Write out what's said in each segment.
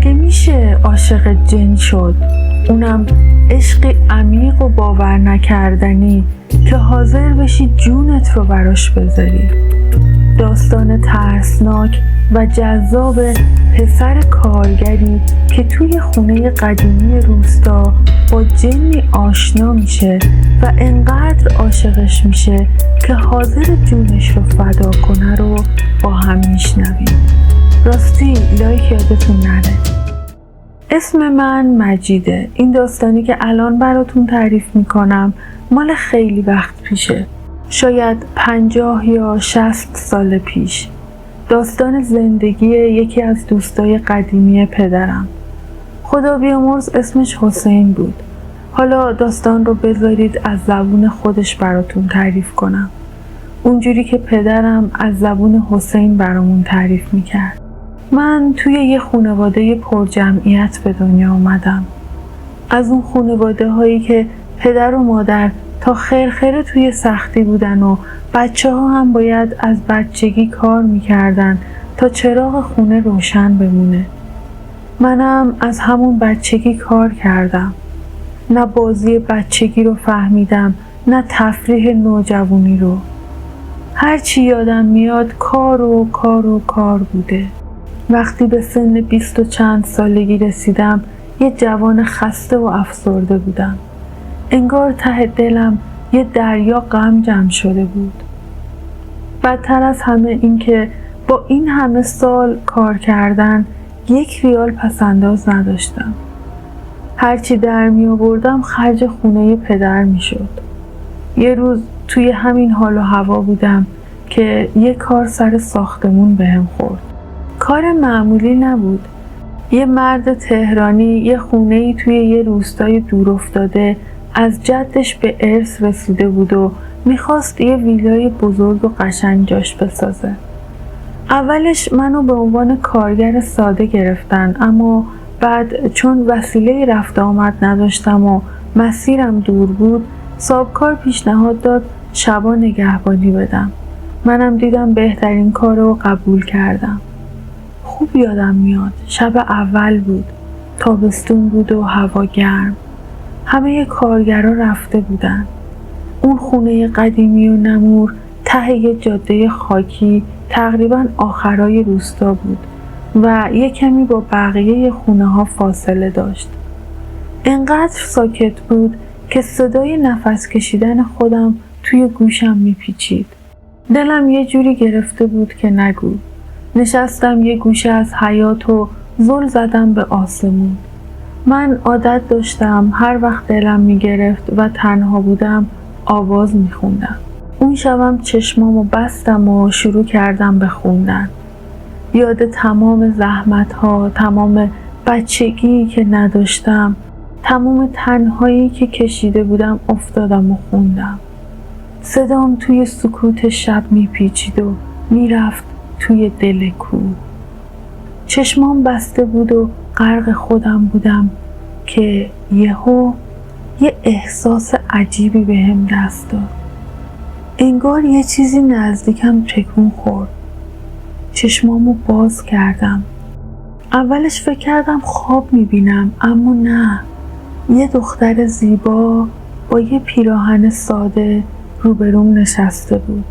مگه میشه عاشق جن شد؟ اونم عشقی عمیق و باور نکردنی که حاضر بشی جونت رو براش بذاری. داستان ترسناک و جذاب پسر کارگری که توی خونه قدیمی روستا با جنی آشنا میشه و انقدر عاشقش میشه که حاضر جونش رو فدا کنه رو با هم میشنویم. راستی لایک یادتون نره. اسم من مجیده. این داستانی که الان براتون تعریف میکنم مال خیلی وقت پیشه، شاید 50 یا 60 سال پیش. داستان زندگی یکی از دوستای قدیمی پدرم. خدا بیامرز اسمش حسین بود. حالا داستان رو بذارید از زبون خودش براتون تعریف کنم، اونجوری که پدرم از زبون حسین برامون تعریف میکرد. من توی یه خانواده پرجمعیت به دنیا آمدم. از اون خانواده هایی که پدر و مادر تا خرخره توی سختی بودن و بچه ها هم باید از بچگی کار میکردن تا چراغ خونه روشن بمونه. منم از همون بچگی کار کردم. نه بازی بچگی رو فهمیدم، نه تفریح نوجوانی رو. هرچی یادم میاد کار و کار و کار بوده. وقتی به سن 20 و چند سالگی رسیدم یه جوان خسته و افسرده بودم. انگار ته دلم یه دریا غم جمع شده بود. بدتر از همه این که با این همه سال کار کردن 1 ریال پسنداز نداشتم. هرچی در می آوردم خرج خونه پدر می شد. یه روز توی همین حال و هوا بودم که یه کار سر ساختمون بهم خورد. کار معمولی نبود. یه مرد تهرانی یه خونه‌ای توی یه روستای دور افتاده از جدش به ارث رسیده بود و میخواست یه ویلای بزرگ و قشنگ جاش بسازه. اولش منو به عنوان کارگر ساده گرفتن، اما بعد چون وسیله رفت آمد نداشتم و مسیرم دور بود، صاحبکار پیشنهاد داد شبا نگهبانی بدم. منم دیدم بهترین کار رو قبول کردم. خوب یادم میاد شب اول بود، تابستون بود و هوا گرم. همه کارگرها رفته بودن. اون خونه قدیمی و نمور ته یه جاده خاکی تقریبا آخرای روستا بود و یه کمی با بقیه خونه ها فاصله داشت. انقدر ساکت بود که صدای نفس کشیدن خودم توی گوشم میپیچید. دلم یه جوری گرفته بود که نگو. نشستم یه گوشه از حیاط و زل زدم به آسمون. من عادت داشتم هر وقت دلم میگرفت و تنها بودم آواز میخوندم. اون شبم چشمامو بستم و شروع کردم به خوندن. یاد تمام زحمت‌ها، تمام بچگی که نداشتم، تمام تنهایی که کشیده بودم افتادم و خوندم. صدام توی سکوت شب میپیچید و میرفت توی دل کوه. چشمام بسته بود و غرق خودم بودم که یهو یه احساس عجیبی بهم دست داد. انگار یه چیزی نزدیکم تکون خورد. چشمامو باز کردم. اولش فکر کردم خواب میبینم، اما نه. یه دختر زیبا با یه پیراهن ساده روبروم نشسته بود.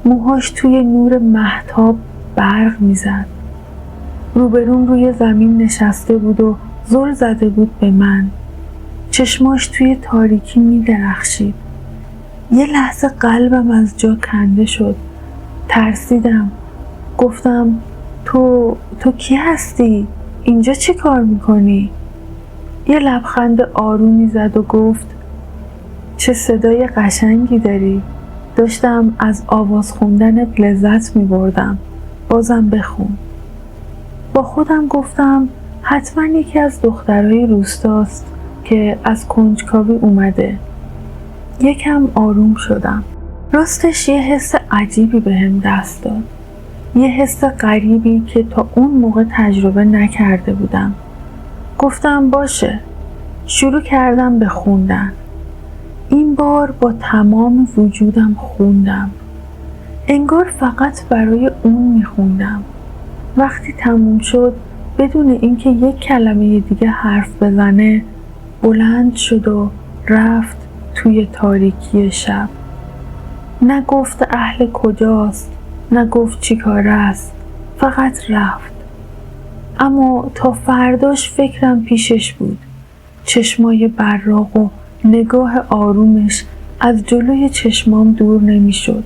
موهاش توی نور مهتاب برق میزد. روبروم روی زمین نشسته بود و زل زده بود به من. چشماش توی تاریکی میدرخشید. یه لحظه قلبم از جا کنده شد. ترسیدم. گفتم تو کی هستی؟ اینجا چی کار میکنی؟ یه لبخند آرومی زد و گفت چه صدای قشنگی داری. داشتم از آواز خوندنت لذت میبردم. بازم بخون. با خودم گفتم حتما یکی از دخترای روستاست که از کنجکاوی اومده. یکم آروم شدم. راستش یه حس عجیبی بهم دست داد. یه حس غریبی که تا اون موقع تجربه نکرده بودم. گفتم باشه. شروع کردم به خوندن. این بار با تمام وجودم خوندم. انگار فقط برای اون میخوندم. وقتی تموم شد بدون اینکه یک کلمه دیگه حرف بزنه بلند شد و رفت توی تاریکی شب. نه گفت اهل کجاست، نه گفت چی کار است، فقط رفت. اما تا فرداش فکرم پیشش بود. چشمای براق و نگاه آرومش از جلوی چشمام دور نمیشد.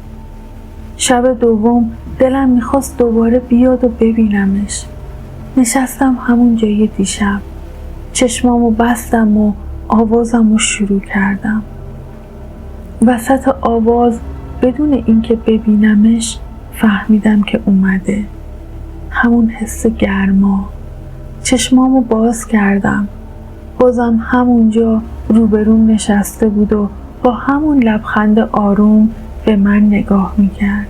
شب دوم دلم میخواست دوباره بیاد و ببینمش. نشستم همون جای دیشب. چشمامو بستم و آوازمو شروع کردم. وسط آواز بدون اینکه ببینمش فهمیدم که اومده. همون حس گرما. چشمامو باز کردم. بازم همونجا روبروم نشسته بود و با همون لبخند آروم به من نگاه میکرد.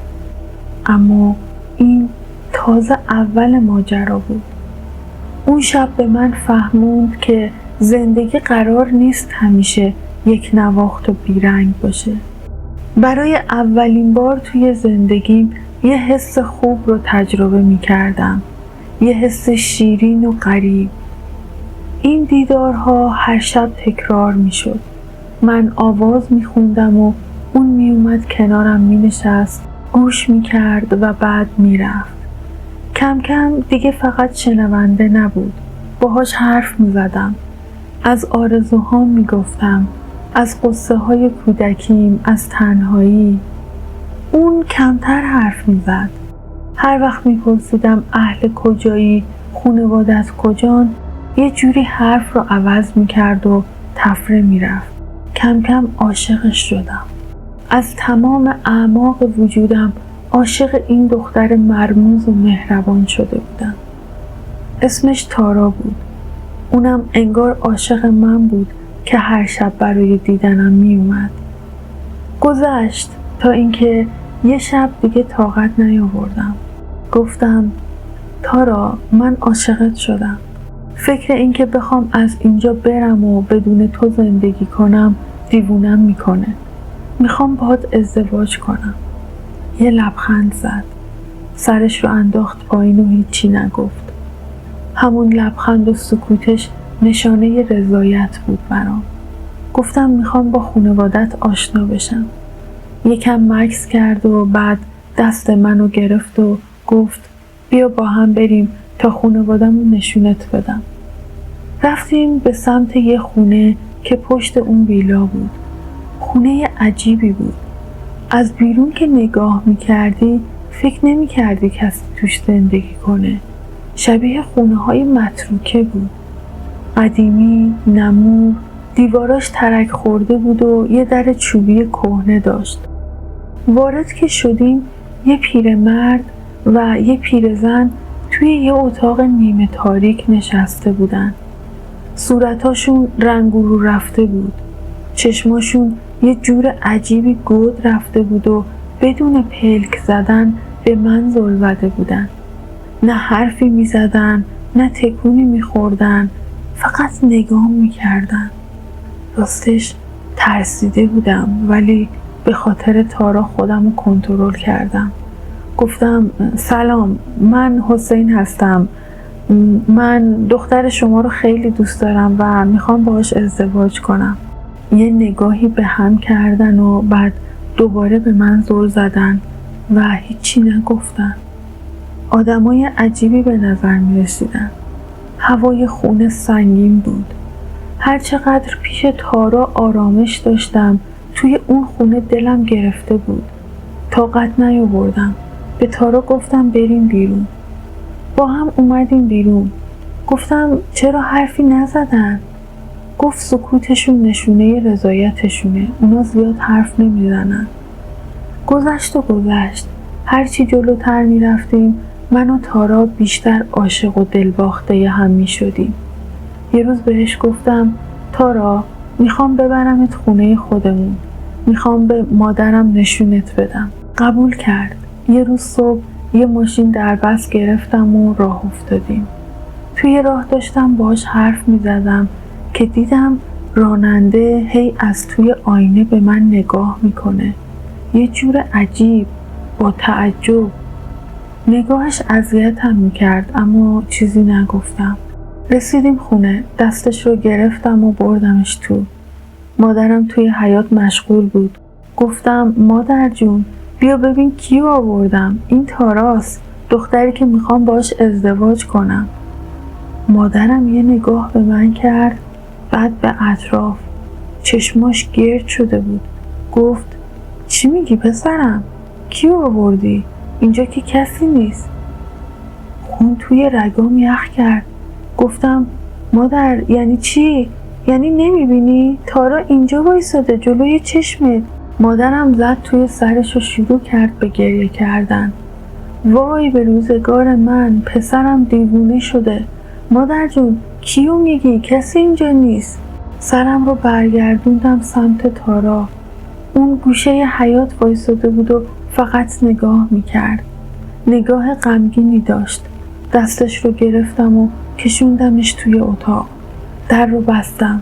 اما این تازه اول ماجرا بود. اون شب به من فهموند که زندگی قرار نیست همیشه یک نواخت و بیرنگ باشه. برای اولین بار توی زندگیم یه حس خوب رو تجربه می کردم. یه حس شیرین و غریب. این دیدارها هر شب تکرار می شد. من آواز می خوندم و اون می اومد کنارم می نشست، گوش می کرد و بعد می رفت. کم کم دیگه فقط شنونده نبود. باهاش حرف می زدم. از آرزوهام می گفتم. از قصه های کودکیم، از تنهایی. اون کمتر حرف می زد. هر وقت می پرسیدم اهل کجایی، خانوادت کجان، یه جوری حرف رو عوض می کرد و تفره می رفت. کم کم عاشقش شدم. از تمام اعماق وجودم عاشق این دختر مرموز و مهربان شده بودم. اسمش تارا بود. اونم انگار عاشق من بود که هر شب برای دیدنم می اومد. گذشت تا اینکه یه شب دیگه طاقت نیاوردم. گفتم تارا، من عاشقت شدم. فکر اینکه بخوام از اینجا برم و بدون تو زندگی کنم دیوونم میکنه. میخوام باهات ازدواج کنم. یه لبخند زد. سرش رو انداخت پایین و هیچی نگفت. همون لبخند و سکوتش نشانه رضایت بود برام. گفتم میخوام با خانوادت آشنا بشم. یکم مکث کرد و بعد دست منو گرفت و گفت بیا با هم بریم تا خانواده‌مو نشونت بدم. رفتیم به سمت یه خونه که پشت اون ویلا بود. خونه عجیبی بود. از بیرون که نگاه میکردی فکر نمیکردی کسی توش زندگی کنه. شبیه خونه های متروکه بود. قدیمی، نمور، دیواراش ترک خورده بود و یه در چوبی کهنه داشت. وارد که شدیم یه پیرمرد و یه پیرزن توی یه اتاق نیمه تاریک نشسته بودن. صورتاشون رنگ و رو رفته بود. چشماشون یه جور عجیبی گود رفته بود و بدون پلک زدن به من زل زده بودن. نه حرفی می زدن، نه تکونی می خوردن، فقط نگاه می کردن. راستش ترسیده بودم ولی به خاطر تارا خودم رو کنترل کردم. گفتم سلام، من حسین هستم. من دختر شما رو خیلی دوست دارم و میخوام باهاش ازدواج کنم. یه نگاهی به هم کردن و بعد دوباره به من زل زدن و هیچی نگفتن. آدمای عجیبی به نظر می رسیدن. هوای خونه سنگین بود. هر چقدر پیش تارا آرامش داشتم توی اون خونه دلم گرفته بود. طاقت نیاوردم. به تارا گفتم بریم بیرون. با هم اومدیم بیرون. گفتم چرا حرفی نزدن؟ گفت سکوتشون نشونه رضایتشونه. اونا زیاد حرف نمیزنن. گذشت. هرچی جلوتر میرفتیم من و تارا بیشتر عاشق و دلباخته هم میشدیم. یه روز بهش گفتم تارا، میخوام ببرمت خونه خودمون. میخوام به مادرم نشونت بدم. قبول کرد. یه روز صبح یه ماشین در بس گرفتم و راه افتادیم. توی راه داشتم باهاش حرف میزدم که دیدم راننده هی از توی آینه به من نگاه میکنه. یه جور عجیب، با تعجب. نگاهش اذیتم میکرد اما چیزی نگفتم. رسیدیم خونه، دستش رو گرفتم و بردمش تو. مادرم توی حیاط مشغول بود. گفتم مادر جون بیا ببین کیو آوردم، این تاراست، دختری که میخوام باش ازدواج کنم. مادرم یه نگاه به من کرد، بعد به اطراف. چشماش گرد شده بود. گفت چی میگی پسرم؟ کیو آوردی؟ اینجا که کسی نیست. خون توی رگام یخ کرد. گفتم مادر یعنی چی؟ یعنی نمیبینی؟ تارا اینجا وایساده جلوی چشمت. مادرم زد توی سرش و شروع کرد به گریه کردن. وای به روزگار من، پسرم دیوونه شده. مادر جون کیو میگی؟ کسی اینجا نیست. سرم رو برگردوندم سمت تارا. اون گوشه حیاط وایساده بود و فقط نگاه میکرد. نگاه غمگینی داشت. دستش رو گرفتم و کشوندمش توی اتاق. در رو بستم.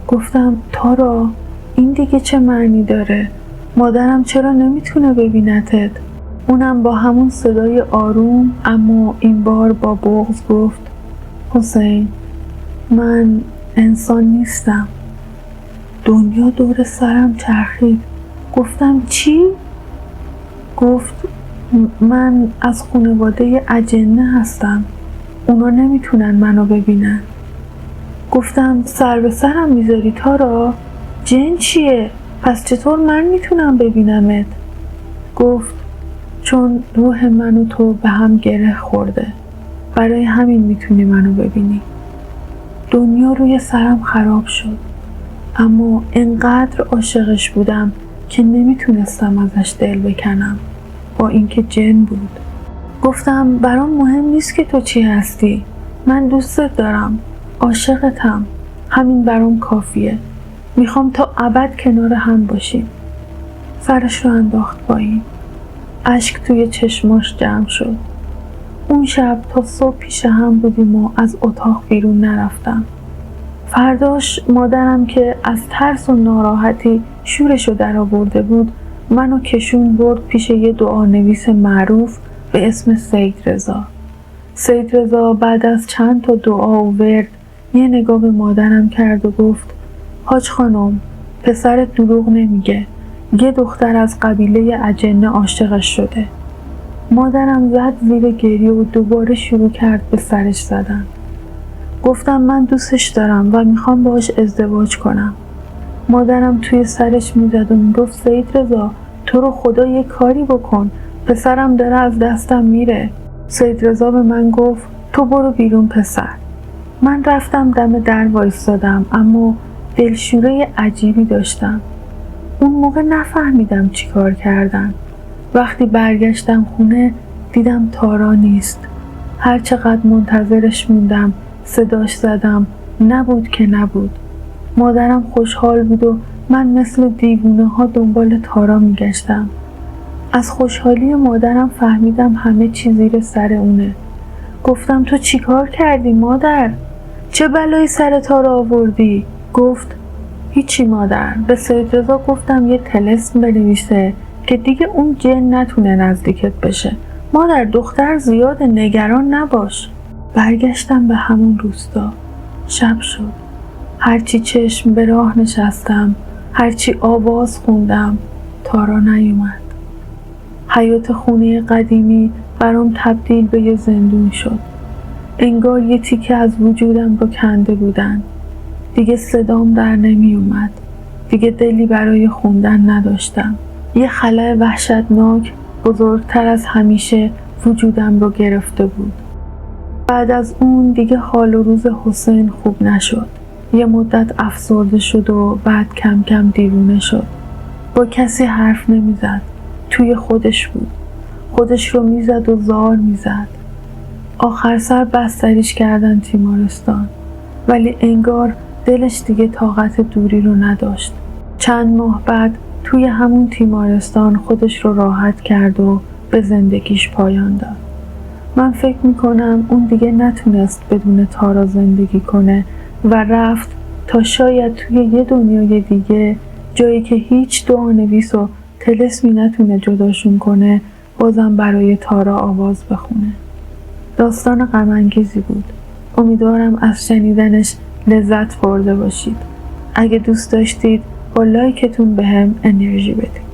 گفتم تارا این دیگه چه معنی داره؟ مادرم چرا نمیتونه ببینتت؟ اونم با همون صدای آروم اما این بار با بغض گفت حسین من انسان نیستم. دنیا دور سرم چرخید. گفتم چی؟ گفت من از خانواده اجنه هستم. اونا نمیتونن منو ببینن. گفتم سر به سرم میذاری تارا؟ جن چیه؟ پس چطور من میتونم ببینمت؟ گفت چون روح من و تو به هم گره خورده، برای همین میتونی منو ببینی. دنیا روی سرم خراب شد اما انقدر عاشقش بودم که نمیتونستم ازش دل بکنم، با اینکه جن بود. گفتم برام مهم نیست که تو چی هستی، من دوستت دارم، عاشقتم، همین برام کافیه. میخوام تا ابد کنار هم باشیم. سرش رو انداخت پایین. اشک توی چشماش جمع شد. اون شب تا صبح پیش هم بودیم و از اتاق بیرون نرفتم. فرداش مادرم که از ترس و ناراحتی شورشو در آورده بود منو کشون برد پیش یه دعانویس معروف به اسم سید رضا. سید رضا بعد از چند تا دعا و ورد یه نگاه به مادرم کرد و گفت حاج خانم پسرت دروغ نمیگه، یه دختر از قبیله اجنه عاشقش شده. مادرم زد زیر گریه و دوباره شروع کرد به سرش زدن. گفتم من دوستش دارم و میخوام باهاش ازدواج کنم. مادرم توی سرش میزد و میگفت سید رضا تو رو خدا یه کاری بکن، پسرم داره از دستم میره. سید رضا به من گفت تو برو بیرون پسر. من رفتم دم در وایستادم اما دلشوره عجیبی داشتم. اون موقع نفهمیدم چی کار کردن. وقتی برگشتم خونه دیدم تارا نیست. هر چقدر منتظرش موندم صداش زدم، نبود که نبود. مادرم خوشحال بود و من مثل دیوونه ها دنبال تارا میگشتم. از خوشحالی مادرم فهمیدم همه چی زیر سر اونه. گفتم تو چی کار کردی مادر؟ چه بلایی سر تارا آوردی؟ گفت هیچی مادر، به سید رضا گفتم یه طلسم بنویسه که دیگه اون جن نتونه نزدیکت بشه. مادر دختر زیاد نگران نباش. برگشتم به همون روستا. شب شد. هرچی چشم به راه نشستم، هرچی آواز خوندم، تارا نیومد. حیاط خونه قدیمی برام تبدیل به یه زندون شد. انگار یه تیکه از وجودم رو کنده بودن. دیگه صدام در نمی اومد. دیگه دلی برای خوندن نداشتم. یه خلأ وحشتناک بزرگتر از همیشه وجودم رو گرفته بود. بعد از اون دیگه حال و روز حسین خوب نشد. یه مدت افسرده شد و بعد کم کم دیوونه شد. با کسی حرف نمیزد. توی خودش بود. خودش رو میزد و زار میزد. آخر سر بستریش کردن تیمارستان. ولی انگار دلش دیگه طاقت دوری رو نداشت. چند ماه بعد توی همون تیمارستان خودش رو راحت کرد و به زندگیش پایان داد. من فکر میکنم اون دیگه نتونست بدون تارا زندگی کنه و رفت تا شاید توی یه دنیای دیگه، جایی که هیچ دعانویس و طلسمی نتونه جداشون کنه، بازم برای تارا آواز بخونه. داستان غم‌انگیزی بود. امیدوارم از شنیدنش لذت برده باشید. اگه دوست داشتید با لایکتون بهم انرژی بدید.